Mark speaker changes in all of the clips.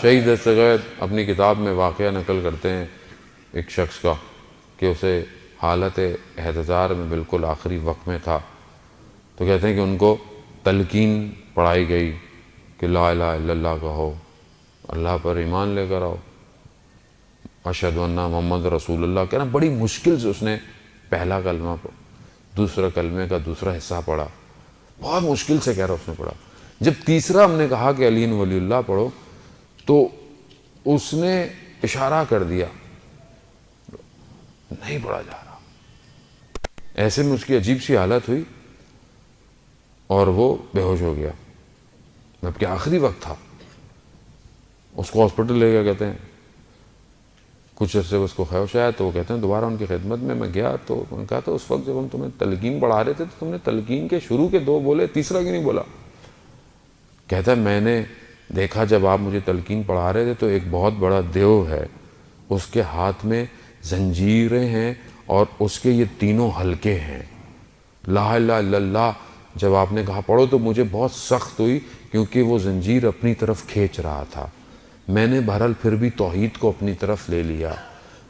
Speaker 1: شہید دستگیر اپنی کتاب میں واقعہ نقل کرتے ہیں ایک شخص کا کہ اسے حالت احتضار میں بالکل آخری وقت میں تھا، تو کہتے ہیں کہ ان کو تلقین پڑھائی گئی کہ لا الہ الا اللہ کہو، اللہ پر ایمان لے کر آؤ، اشہد ان محمد رسول اللہ کہنا۔ بڑی مشکل سے اس نے پہلا کلمہ دوسرا کلمے کا دوسرا حصہ پڑھا، بہت مشکل سے کہہ رہا اس نے پڑھا۔ جب تیسرا ہم نے کہا کہ علی ولی اللہ پڑھو تو اس نے اشارہ کر دیا، نہیں پڑھا جا رہا۔ ایسے میں اس کی عجیب سی حالت ہوئی اور وہ بے ہوش ہو گیا، جبکہ آخری وقت تھا۔ اس کو ہاسپٹل لے گیا، کہتے ہیں کچھ عرصے اس کو خیوش آیا تو وہ کہتے ہیں دوبارہ ان کی خدمت میں گیا تو انہوں نے کہا تھا اس وقت جب ہم تمہیں تلقین پڑھا رہے تھے تو تم نے تلقین کے شروع کے 2 بولے، تیسرا کیوں نہیں بولا؟ کہتا ہے میں نے دیکھا جب آپ مجھے تلقین پڑھا رہے تھے تو ایک بہت بڑا دیو ہے، اس کے ہاتھ میں زنجیریں ہیں اور اس کے یہ 3 حلقے ہیں۔ لا الہ الا اللہ جب آپ نے کہا پڑھو تو مجھے بہت سخت ہوئی کیونکہ وہ زنجیر اپنی طرف کھینچ رہا تھا۔ میں نے بہرحال پھر بھی توحید کو اپنی طرف لے لیا۔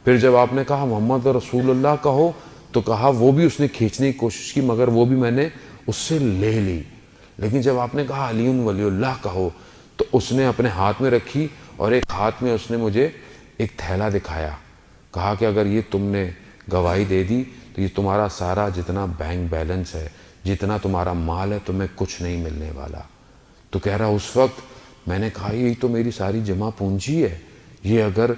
Speaker 1: پھر جب آپ نے کہا محمد رسول اللہ کہو تو کہا وہ بھی اس نے کھینچنے کی کوشش کی مگر وہ بھی میں نے اس سے لے لی۔ لیکن جب آپ نے کہا علی ولی اللہ کہو تو اس نے اپنے ہاتھ میں رکھی اور ایک ہاتھ میں اس نے مجھے ایک تھیلا دکھایا، کہا کہ اگر یہ تم نے گواہی دے دی تو یہ تمہارا سارا جتنا بینک بیلنس ہے، جتنا تمہارا مال ہے، تمہیں کچھ نہیں ملنے والا۔ تو کہہ رہا اس وقت میں نے کہا یہی تو میری ساری جمع پونجی ہے، یہ اگر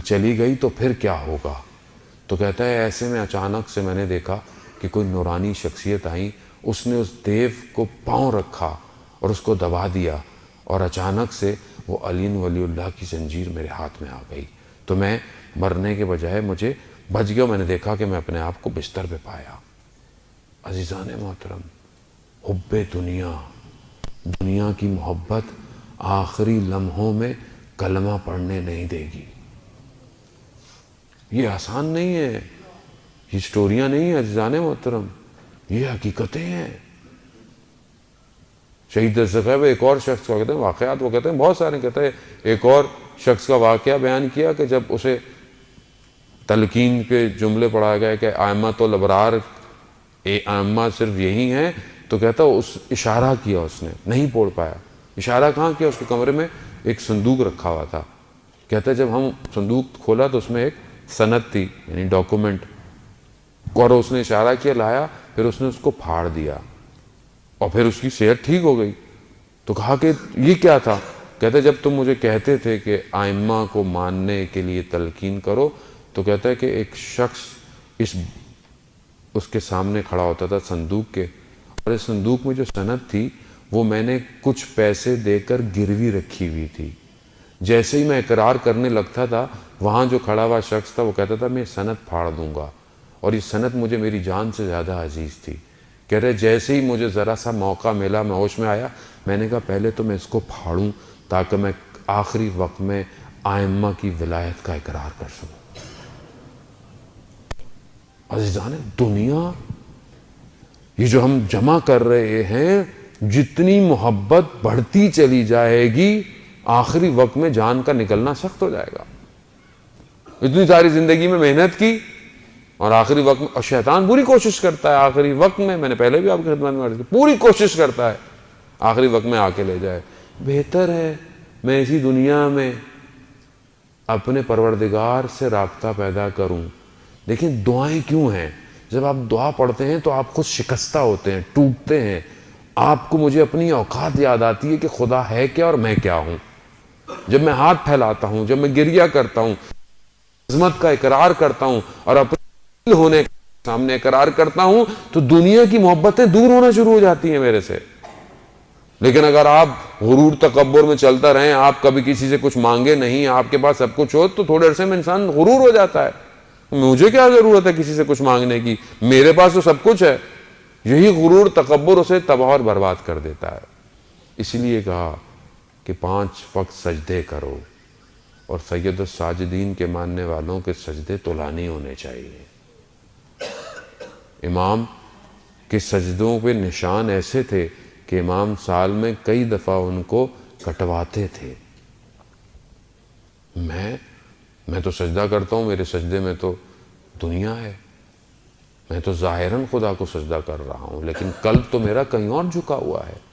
Speaker 1: چلی گئی تو پھر کیا ہوگا؟ تو کہتا ہے ایسے میں اچانک سے میں نے دیکھا کہ کوئی نورانی شخصیت آئی، اس نے اس دیو کو پاؤں رکھا اور اس کو دبا دیا اور اچانک سے وہ علی ولی اللہ کی زنجیر میرے ہاتھ میں آ گئی۔ تو میں مرنے کے بجائے مجھے بچ گیا، میں نے دیکھا کہ میں اپنے آپ کو بستر پہ پایا۔ عزیزان محترم، حب دنیا کی محبت آخری لمحوں میں کلمہ پڑھنے نہیں دے گی۔ یہ آسان نہیں ہے، یہ سٹوریاں نہیں ہیں عزیزان محترم، یہ حقیقتیں ہیں۔ شہید دستگیر ایک اور شخص کا کہتے ہیں واقعات، وہ کہتے ہیں بہت سارے، کہتے ہیں ایک اور شخص کا واقعہ بیان کیا کہ جب اسے تلقین کے جملے پڑھائے گئے کہ ائمۃ الابرار ائمہ صرف یہی ہیں، تو کہتا اس اشارہ کیا، اس نے نہیں پڑھ پایا۔ اشارہ کہاں کیا؟ اس کے کمرے میں ایک صندوق رکھا ہوا تھا۔ کہتا ہے جب ہم صندوق کھولا تو اس میں ایک سند تھی، یعنی ڈاکومنٹ، اور اس نے اشارہ کیا، لایا، پھر اس نے اس کو پھاڑ دیا اور پھر اس کی صحت ٹھیک ہو گئی۔ تو کہا کہ یہ کیا تھا؟ کہتا ہے جب تم مجھے کہتے تھے کہ ائمہ کو ماننے کے لیے تلقین کرو، تو کہتا ہے کہ ایک شخص اس کے سامنے کھڑا ہوتا تھا صندوق کے، اور اس صندوق میں جو سند تھی وہ میں نے کچھ پیسے دے کر گروی رکھی ہوئی تھی۔ جیسے ہی میں اقرار کرنے لگتا تھا، وہاں جو کھڑا ہوا شخص تھا وہ کہتا تھا میں سند پھاڑ دوں گا، اور یہ سند مجھے میری جان سے زیادہ عزیز تھی۔ کہہ رہے جیسے ہی مجھے ذرا سا موقع ملا، میں ہوش میں آیا، میں نے کہا پہلے تو میں اس کو پھاڑوں تاکہ میں آخری وقت میں ائمہ کی ولایت کا اقرار کر سکوں۔ عزیزان دنیا، یہ جو ہم جمع کر رہے ہیں، جتنی محبت بڑھتی چلی جائے گی آخری وقت میں جان کا نکلنا سخت ہو جائے گا۔ اتنی ساری زندگی میں محنت کی اور آخری وقت میں، اور شیطان پوری کوشش کرتا ہے آخری وقت میں نے پہلے بھی آپ کی خدمت میں عرض کی، پوری کوشش کرتا ہے آخری وقت میں آ کے لے جائے۔ بہتر ہے میں اسی دنیا میں اپنے پروردگار سے رابطہ پیدا کروں۔ لیکن دعائیں کیوں ہیں؟ جب آپ دعا پڑھتے ہیں تو آپ خود شکستہ ہوتے ہیں، ٹوٹتے ہیں، آپ کو مجھے اپنی اوقات یاد آتی ہے کہ خدا ہے کیا اور میں کیا ہوں۔ جب میں ہاتھ پھیلاتا ہوں، جب میں گریہ کرتا ہوں، عظمت کا اقرار کرتا ہوں اور اپنے ہونے کے سامنے اقرار کرتا ہوں، تو دنیا کی محبتیں دور ہونا شروع ہو جاتی ہیں میرے سے۔ لیکن اگر آپ غرور تکبر میں چلتا رہیں، آپ کبھی کسی سے کچھ مانگے نہیں، آپ کے پاس سب کچھ ہو، تو تھوڑے عرصے میں انسان غرور ہو جاتا ہے، مجھے کیا ضرورت ہے کسی سے کچھ مانگنے کی، میرے پاس تو سب کچھ ہے۔ یہی غرور تکبر اسے تباہ اور برباد کر دیتا ہے۔ اس لیے کہا کہ 5 وقت سجدے کرو، اور سید الساجدین کے ماننے والوں کے سجدے طولانی ہونے چاہیے۔ امام کے سجدوں پہ نشان ایسے تھے کہ امام سال میں کئی دفعہ ان کو کٹواتے تھے۔ میں تو سجدہ کرتا ہوں، میرے سجدے میں تو دنیا ہے، میں تو ظاہراً خدا کو سجدہ کر رہا ہوں، لیکن قلب تو میرا کہیں اور جھکا ہوا ہے۔